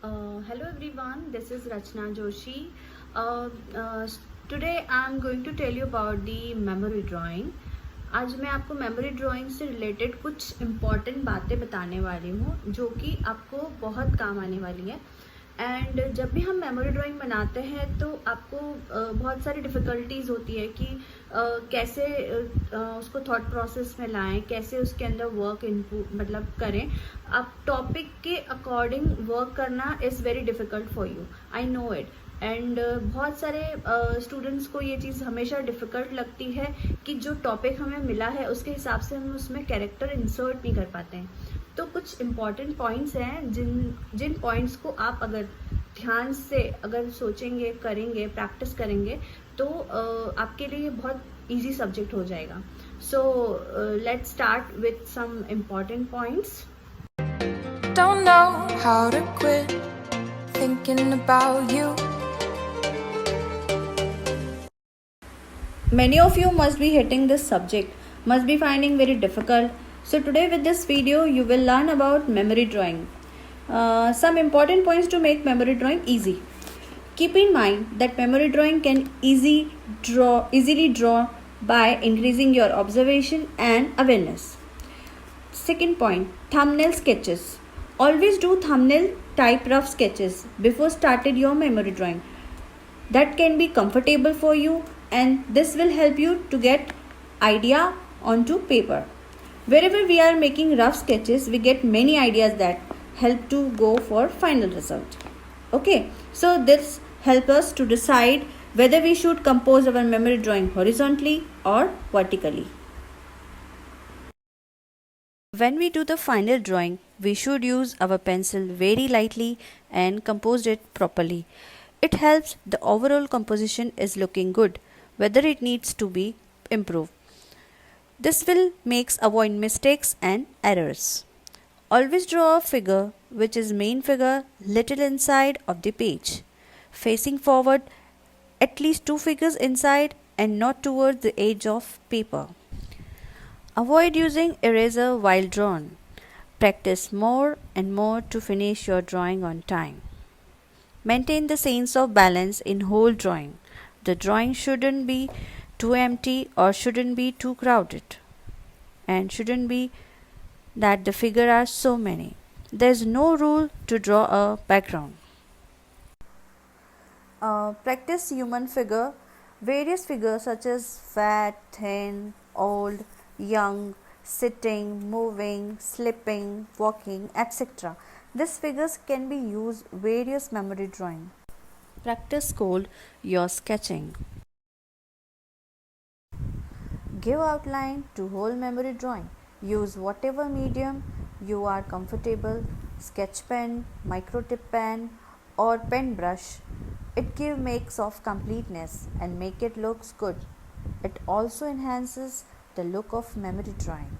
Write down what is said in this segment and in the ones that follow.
Hello everyone, this is Rachna Joshi. Today I am going to tell you about the memory drawing. आज मैं आपको memory drawing से related कुछ important बातें बताने वाली हूँ जो कि आपको बहुत काम आने वाली है। एंड जब भी हम मेमोरी ड्राइंग बनाते हैं तो आपको बहुत सारी डिफ़िकल्टीज़ होती है कि कैसे उसको थॉट प्रोसेस में लाएं, कैसे उसके अंदर वर्क इनपुट मतलब करें। आप टॉपिक के अकॉर्डिंग वर्क करना is very difficult for you, I know it. And बहुत सारे स्टूडेंट्स को ये चीज़ हमेशा डिफ़िकल्ट लगती है कि जो टॉपिक हमें मिला है उसके हिसाब से हम उसमें कैरेक्टर इंसर्ट नहीं कर पाते हैं। तो कुछ इम्पॉर्टेंट पॉइंट्स हैं जिन पॉइंट्स को आप अगर ध्यान से अगर सोचेंगे, करेंगे, प्रैक्टिस करेंगे तो आपके लिए बहुत इजी सब्जेक्ट हो जाएगा। So let's start with some important points. Don't know how to quit thinking about you. Many of you must be hitting this subject, must be finding very difficult. So today with this video you will learn about memory drawing. Some important points to make memory drawing easy. Keep in mind that memory drawing can easily draw by increasing your observation and awareness. Second point, thumbnail sketches. Always do thumbnail type rough sketches before started your memory drawing. That can be comfortable for you and this will help you to get idea onto paper. Wherever we are making rough sketches, we get many ideas that help to go for final result. Okay, so this help us to decide whether we should compose our memory drawing horizontally or vertically. When we do the final drawing, we should use our pencil very lightly and compose it properly. It helps the overall composition is looking good, whether it needs to be improved. This will makes avoid mistakes and errors. Always draw a figure which is main figure little inside of the page, facing forward at least 2 figures inside and not towards the edge of paper. Avoid using eraser while drawn. Practice more and more to finish your drawing on time. Maintain the sense of balance in whole drawing. The drawing shouldn't be too empty or shouldn't be too crowded, and shouldn't be that the figure are so many. There is no rule to draw a background. Practice human figure. Various figures such as fat, thin, old, young, sitting, moving, slipping, walking, etc. These figures can be used various memory drawing. Practice called your sketching. Give outline to whole memory drawing. Use whatever medium you are comfortable, sketch pen, micro tip pen or pen brush. It makes of completeness and make it looks good. It also enhances the look of memory drawing.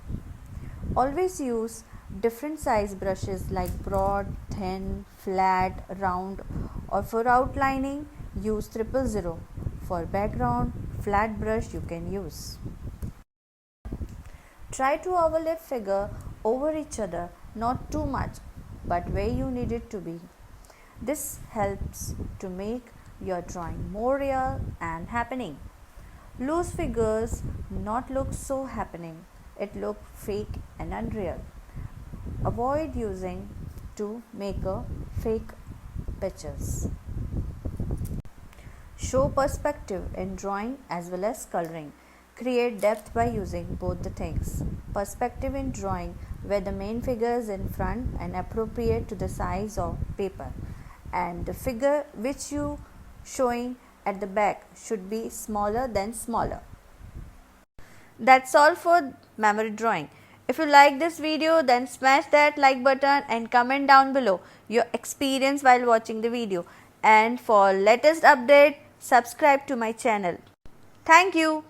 Always use different size brushes like broad, thin, flat, round, or for outlining use 000. For background, flat brush you can use. Try to overlap figure over each other, not too much, but where you need it to be. This helps to make your drawing more real and happening. Loose figures not look so happening. It look fake and unreal. Avoid using to make a fake pictures. Show perspective in drawing as well as coloring. Create depth by using both the things. Perspective in drawing where the main figure is in front and appropriate to the size of paper, and the figure which you showing at the back should be smaller than smaller. That's all for memory drawing. If you like this video, then smash that like button and comment down below your experience while watching the video. And for latest update, subscribe to my channel. Thank you.